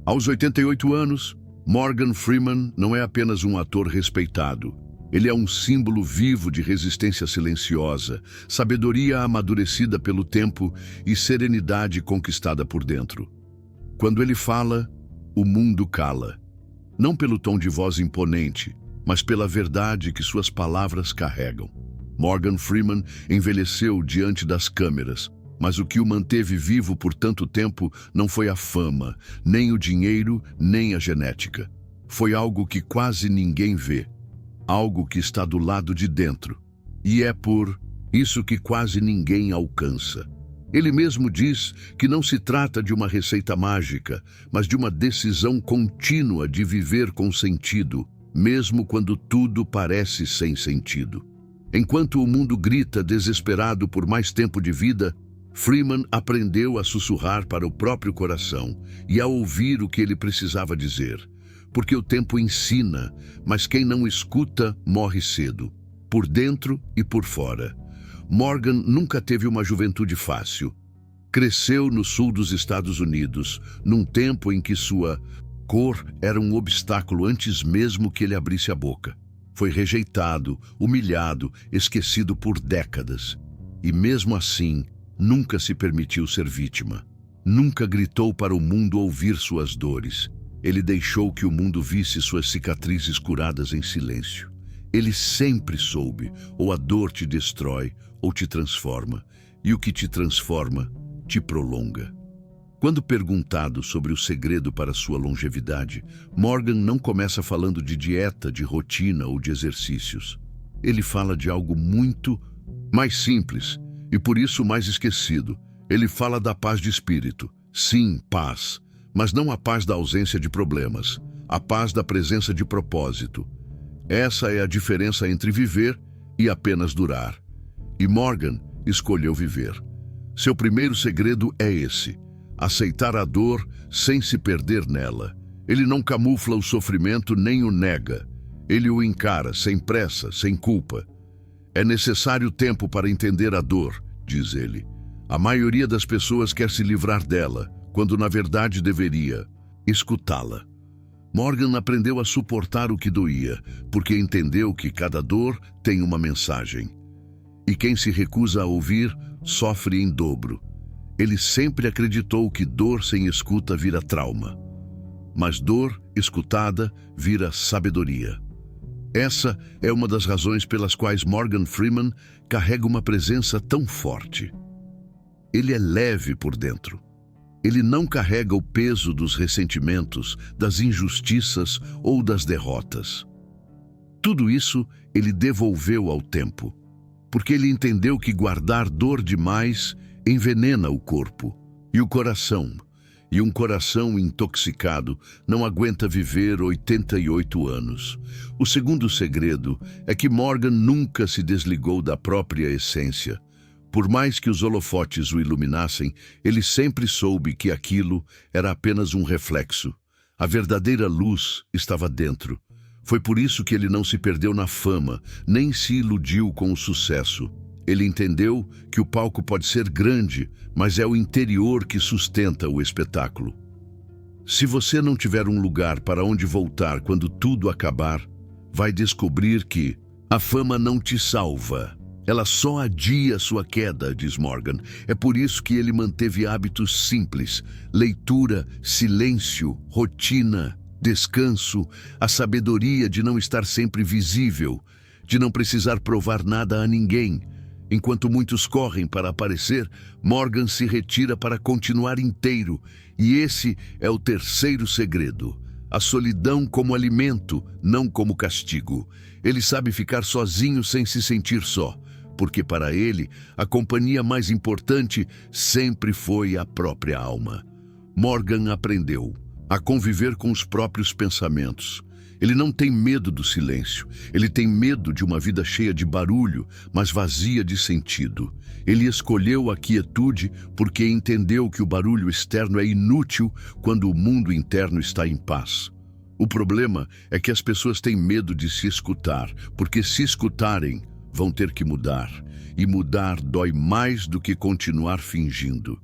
Aos 88 anos, Morgan Freeman não é apenas um ator respeitado. Ele é um símbolo vivo de resistência silenciosa, sabedoria amadurecida pelo tempo e serenidade conquistada por dentro. Quando ele fala, o mundo cala. Não pelo tom de voz imponente, mas pela verdade que suas palavras carregam. Morgan Freeman envelheceu diante das câmeras, mas o que o manteve vivo por tanto tempo não foi a fama, nem o dinheiro, nem a genética. Foi algo que quase ninguém vê, algo que está do lado de dentro. E é por isso que quase ninguém alcança. Ele mesmo diz que não se trata de uma receita mágica, mas de uma decisão contínua de viver com sentido, mesmo quando tudo parece sem sentido. Enquanto o mundo grita desesperado por mais tempo de vida, Freeman aprendeu a sussurrar para o próprio coração e a ouvir o que ele precisava dizer. Porque o tempo ensina, mas quem não escuta morre cedo, por dentro e por fora. Morgan nunca teve uma juventude fácil. Cresceu no sul dos Estados Unidos, num tempo em que sua cor era um obstáculo antes mesmo que ele abrisse a boca. Foi rejeitado, humilhado, esquecido por décadas. E mesmo assim, nunca se permitiu ser vítima. Nunca gritou para o mundo ouvir suas dores. Ele deixou que o mundo visse suas cicatrizes curadas em silêncio. Ele sempre soube, ou a dor te destrói, ou te transforma, e o que te transforma, te prolonga. Quando perguntado sobre o segredo para sua longevidade, Morgan não começa falando de dieta, de rotina ou de exercícios. Ele fala de algo muito mais simples, e por isso mais esquecido. Ele fala da paz de espírito. Sim, paz. Mas não a paz da ausência de problemas, a paz da presença de propósito. Essa é a diferença entre viver e apenas durar. E Morgan escolheu viver. Seu primeiro segredo é esse: aceitar a dor sem se perder nela. Ele não camufla o sofrimento nem o nega. Ele o encara sem pressa, sem culpa. É necessário tempo para entender a dor, diz ele. A maioria das pessoas quer se livrar dela, quando na verdade deveria escutá-la. Morgan aprendeu a suportar o que doía, porque entendeu que cada dor tem uma mensagem. E quem se recusa a ouvir, sofre em dobro. Ele sempre acreditou que dor sem escuta vira trauma. Mas dor escutada vira sabedoria. Essa é uma das razões pelas quais Morgan Freeman carrega uma presença tão forte. Ele é leve por dentro. Ele não carrega o peso dos ressentimentos, das injustiças ou das derrotas. Tudo isso ele devolveu ao tempo, porque ele entendeu que guardar dor demais envenena o corpo e o coração. E um coração intoxicado não aguenta viver 88 anos. O segundo segredo é que Morgan nunca se desligou da própria essência. Por mais que os holofotes o iluminassem, ele sempre soube que aquilo era apenas um reflexo. A verdadeira luz estava dentro. Foi por isso que ele não se perdeu na fama, nem se iludiu com o sucesso. Ele entendeu que o palco pode ser grande, mas é o interior que sustenta o espetáculo. Se você não tiver um lugar para onde voltar quando tudo acabar, vai descobrir que a fama não te salva. Ela só adia sua queda, diz Morgan. É por isso que ele manteve hábitos simples: leitura, silêncio, rotina, descanso, a sabedoria de não estar sempre visível, de não precisar provar nada a ninguém. Enquanto muitos correm para aparecer, Morgan se retira para continuar inteiro. E esse é o terceiro segredo: a solidão como alimento, não como castigo. Ele sabe ficar sozinho sem se sentir só, porque para ele, a companhia mais importante sempre foi a própria alma. Morgan aprendeu a conviver com os próprios pensamentos. Ele não tem medo do silêncio. Ele tem medo de uma vida cheia de barulho, mas vazia de sentido. Ele escolheu a quietude porque entendeu que o barulho externo é inútil quando o mundo interno está em paz. O problema é que as pessoas têm medo de se escutar, porque se escutarem, vão ter que mudar. E mudar dói mais do que continuar fingindo.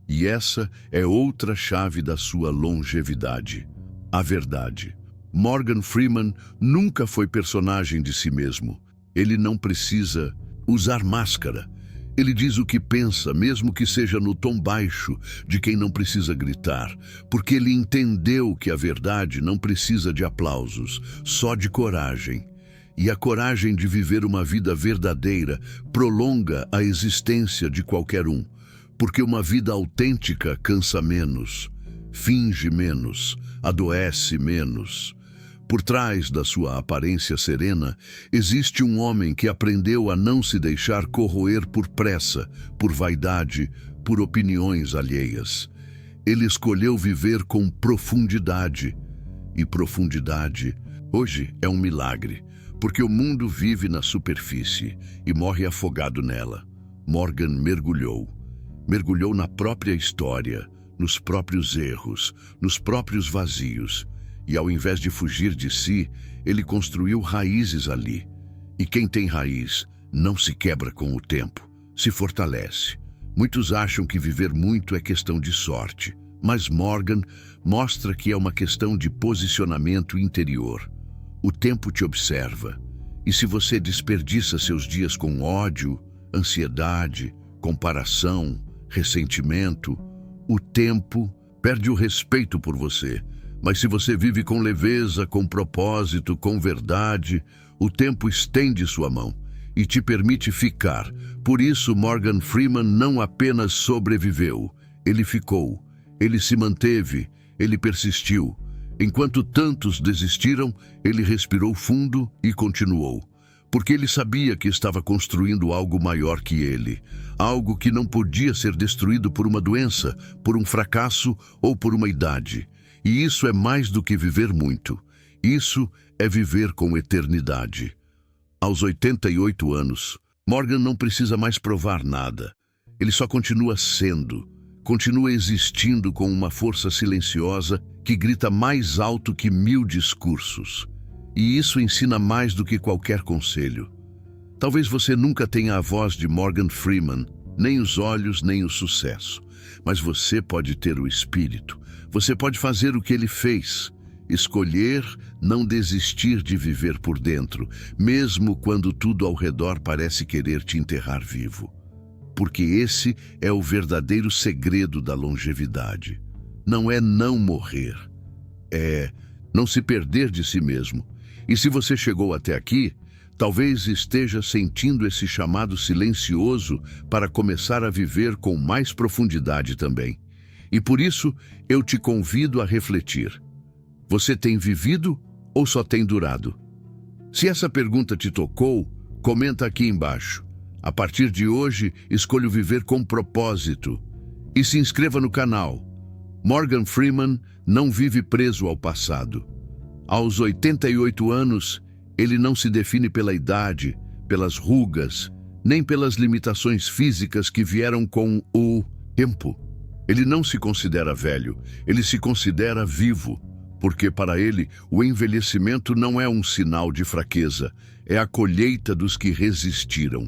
E essa é outra chave da sua longevidade: a verdade. Morgan Freeman nunca foi personagem de si mesmo. Ele não precisa usar máscara. Ele diz o que pensa, mesmo que seja no tom baixo de quem não precisa gritar, porque ele entendeu que a verdade não precisa de aplausos, só de coragem. E a coragem de viver uma vida verdadeira prolonga a existência de qualquer um, porque uma vida autêntica cansa menos, finge menos, adoece menos. Por trás da sua aparência serena, existe um homem que aprendeu a não se deixar corroer por pressa, por vaidade, por opiniões alheias. Ele escolheu viver com profundidade. E profundidade, hoje, é um milagre, porque o mundo vive na superfície e morre afogado nela. Morgan mergulhou. Mergulhou na própria história, nos próprios erros, nos próprios vazios. E ao invés de fugir de si, ele construiu raízes ali. E quem tem raiz não se quebra com o tempo, se fortalece. Muitos acham que viver muito é questão de sorte, mas Morgan mostra que é uma questão de posicionamento interior. O tempo te observa, e se você desperdiça seus dias com ódio, ansiedade, comparação, ressentimento, o tempo perde o respeito por você. Mas se você vive com leveza, com propósito, com verdade, o tempo estende sua mão e te permite ficar. Por isso, Morgan Freeman não apenas sobreviveu, ele ficou, ele se manteve, ele persistiu. Enquanto tantos desistiram, ele respirou fundo e continuou. Porque ele sabia que estava construindo algo maior que ele, algo que não podia ser destruído por uma doença, por um fracasso ou por uma idade. E isso é mais do que viver muito. Isso é viver com eternidade. Aos 88 anos, Morgan não precisa mais provar nada. Ele só continua sendo, continua existindo com uma força silenciosa que grita mais alto que 1000 discursos. E isso ensina mais do que qualquer conselho. Talvez você nunca tenha a voz de Morgan Freeman, nem os olhos, nem o sucesso. Mas você pode ter o espírito. Você pode fazer o que ele fez. Escolher não desistir de viver por dentro, mesmo quando tudo ao redor parece querer te enterrar vivo. Porque esse é o verdadeiro segredo da longevidade. Não é não morrer. É não se perder de si mesmo. E se você chegou até aqui, talvez esteja sentindo esse chamado silencioso para começar a viver com mais profundidade também. E por isso, eu te convido a refletir. Você tem vivido ou só tem durado? Se essa pergunta te tocou, comenta aqui embaixo. A partir de hoje, escolho viver com propósito. E se inscreva no canal. Morgan Freeman não vive preso ao passado. Aos 88 anos, ele não se define pela idade, pelas rugas, nem pelas limitações físicas que vieram com o tempo. Ele não se considera velho, ele se considera vivo, porque para ele o envelhecimento não é um sinal de fraqueza, é a colheita dos que resistiram.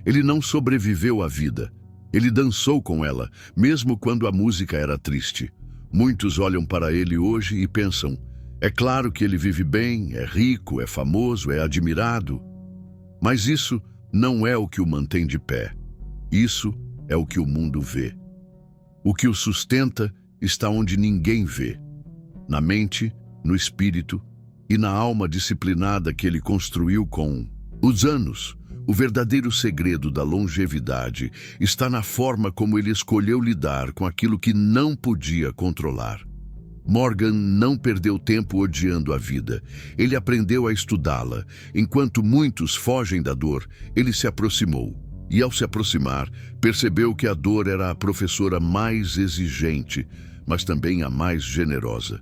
Ele não sobreviveu à vida, ele dançou com ela, mesmo quando a música era triste. Muitos olham para ele hoje e pensam: é claro que ele vive bem, é rico, é famoso, é admirado. Mas isso não é o que o mantém de pé. Isso é o que o mundo vê. O que o sustenta está onde ninguém vê. Na mente, no espírito e na alma disciplinada que ele construiu com os anos. O verdadeiro segredo da longevidade está na forma como ele escolheu lidar com aquilo que não podia controlar. Morgan não perdeu tempo odiando a vida. Ele aprendeu a estudá-la. Enquanto muitos fogem da dor, ele se aproximou. E ao se aproximar, percebeu que a dor era a professora mais exigente, mas também a mais generosa.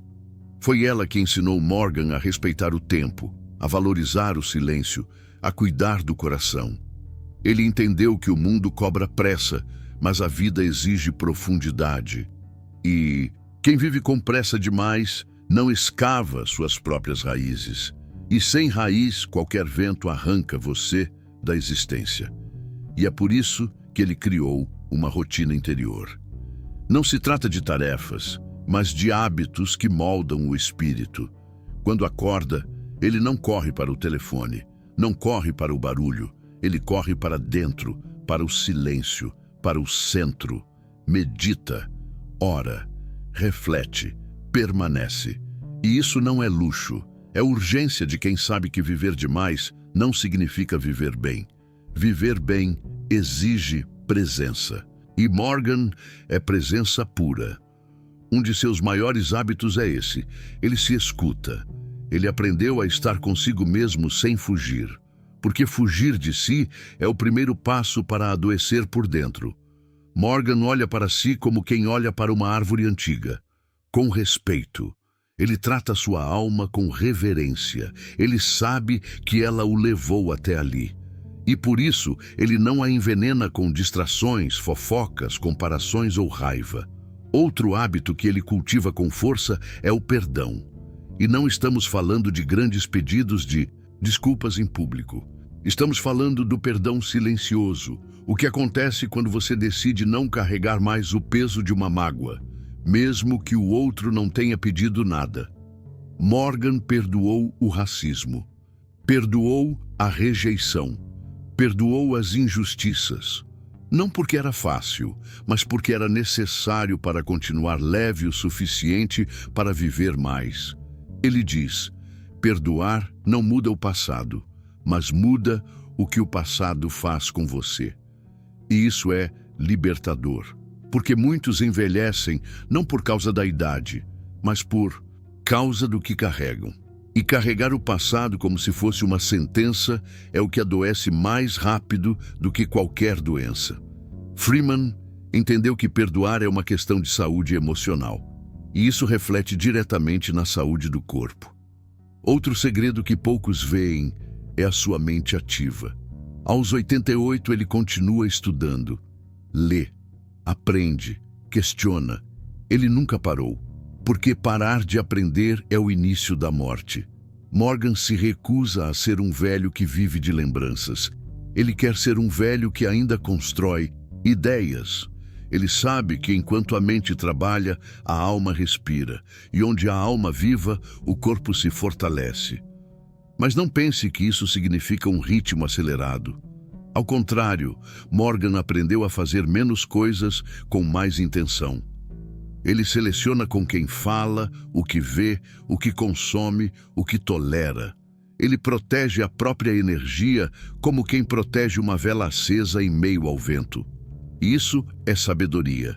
Foi ela que ensinou Morgan a respeitar o tempo, a valorizar o silêncio, a cuidar do coração. Ele entendeu que o mundo cobra pressa, mas a vida exige profundidade. E quem vive com pressa demais não escava suas próprias raízes. E sem raiz, qualquer vento arranca você da existência. E é por isso que ele criou uma rotina interior. Não se trata de tarefas, mas de hábitos que moldam o espírito. Quando acorda, ele não corre para o telefone, não corre para o barulho, ele corre para dentro, para o silêncio, para o centro. Medita, ora, reflete, permanece. E isso não é luxo, é urgência de quem sabe que viver demais não significa viver bem. Viver bem exige presença. E Morgan é presença pura. Um de seus maiores hábitos é esse. Ele se escuta. Ele aprendeu a estar consigo mesmo sem fugir. Porque fugir de si é o primeiro passo para adoecer por dentro. Morgan olha para si como quem olha para uma árvore antiga, com respeito. Ele trata sua alma com reverência. Ele sabe que ela o levou até ali. E por isso, ele não a envenena com distrações, fofocas, comparações ou raiva. Outro hábito que ele cultiva com força é o perdão. E não estamos falando de grandes pedidos de desculpas em público. Estamos falando do perdão silencioso, o que acontece quando você decide não carregar mais o peso de uma mágoa, mesmo que o outro não tenha pedido nada. Morgan perdoou o racismo, perdoou a rejeição, perdoou as injustiças. Não porque era fácil, mas porque era necessário para continuar leve o suficiente para viver mais. Ele diz: perdoar não muda o passado, mas muda o que o passado faz com você. E isso é libertador, porque muitos envelhecem não por causa da idade, mas por causa do que carregam. E carregar o passado como se fosse uma sentença é o que adoece mais rápido do que qualquer doença. Freeman entendeu que perdoar é uma questão de saúde emocional, e isso reflete diretamente na saúde do corpo. Outro segredo que poucos veem é a sua mente ativa. Aos 88 ele continua estudando, lê, aprende, questiona. Ele nunca parou, porque parar de aprender é o início da morte. Morgan se recusa a ser um velho que vive de lembranças. Ele quer ser um velho que ainda constrói ideias. Ele sabe que enquanto a mente trabalha, a alma respira, e onde a alma viva, o corpo se fortalece. Mas não pense que isso significa um ritmo acelerado. Ao contrário, Morgan aprendeu a fazer menos coisas com mais intenção. Ele seleciona com quem fala, o que vê, o que consome, o que tolera. Ele protege a própria energia como quem protege uma vela acesa em meio ao vento. Isso é sabedoria,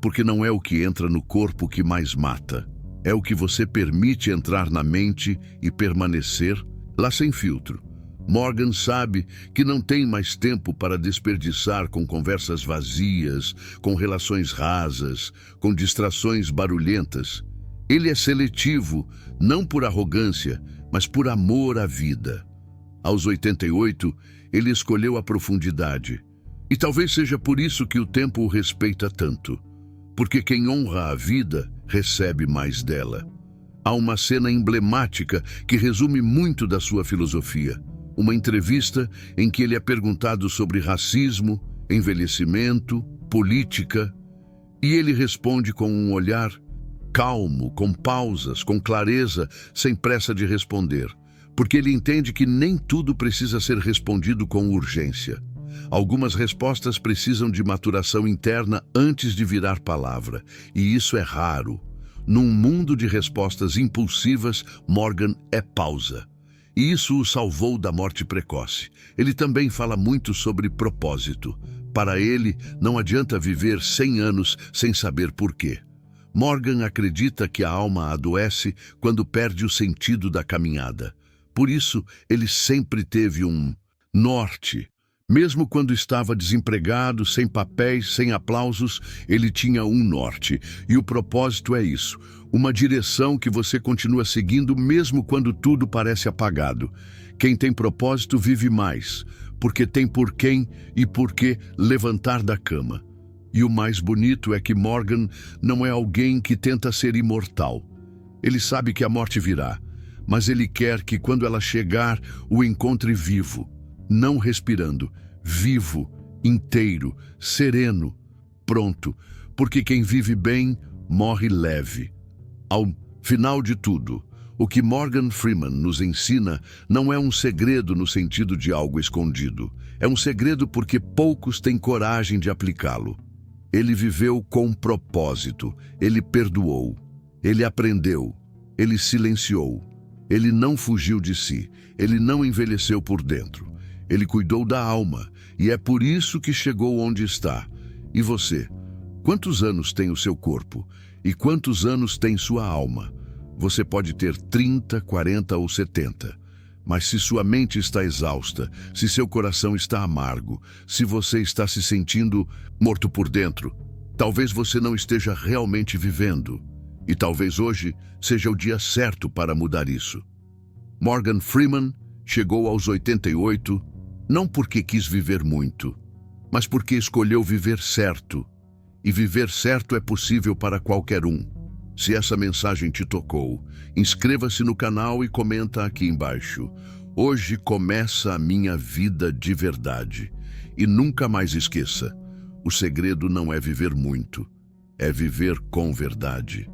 porque não é o que entra no corpo que mais mata. É o que você permite entrar na mente e permanecer lá sem filtro. Morgan sabe que não tem mais tempo para desperdiçar com conversas vazias, com relações rasas, com distrações barulhentas. Ele é seletivo, não por arrogância, mas por amor à vida. Aos 88, ele escolheu a profundidade. E talvez seja por isso que o tempo o respeita tanto. Porque quem honra a vida, recebe mais dela. Há uma cena emblemática que resume muito da sua filosofia. Uma entrevista em que ele é perguntado sobre racismo, envelhecimento, política, e ele responde com um olhar calmo, com pausas, com clareza, sem pressa de responder, porque ele entende que nem tudo precisa ser respondido com urgência. Algumas respostas precisam de maturação interna antes de virar palavra, e isso é raro. Num mundo de respostas impulsivas, Morgan é pausa. E isso o salvou da morte precoce. Ele também fala muito sobre propósito. Para ele, não adianta viver 100 anos sem saber por quê. Morgan acredita que a alma adoece quando perde o sentido da caminhada. Por isso, ele sempre teve um norte. Mesmo quando estava desempregado, sem papéis, sem aplausos, ele tinha um norte. E o propósito é isso, uma direção que você continua seguindo mesmo quando tudo parece apagado. Quem tem propósito vive mais, porque tem por quem e por que levantar da cama. E o mais bonito é que Morgan não é alguém que tenta ser imortal. Ele sabe que a morte virá, mas ele quer que quando ela chegar, o encontre vivo. Não respirando, vivo, inteiro, sereno, pronto, porque quem vive bem morre leve. Ao final de tudo, o que Morgan Freeman nos ensina não é um segredo no sentido de algo escondido. É um segredo porque poucos têm coragem de aplicá-lo. Ele viveu com propósito, ele perdoou, ele aprendeu, ele silenciou, ele não fugiu de si, ele não envelheceu por dentro. Ele cuidou da alma e é por isso que chegou onde está. E você? Quantos anos tem o seu corpo? E quantos anos tem sua alma? Você pode ter 30, 40 ou 70. Mas se sua mente está exausta, se seu coração está amargo, se você está se sentindo morto por dentro, talvez você não esteja realmente vivendo. E talvez hoje seja o dia certo para mudar isso. Morgan Freeman chegou aos 88, não porque quis viver muito, mas porque escolheu viver certo. E viver certo é possível para qualquer um. Se essa mensagem te tocou, inscreva-se no canal e comenta aqui embaixo. Hoje começa a minha vida de verdade. E nunca mais esqueça, o segredo não é viver muito, é viver com verdade.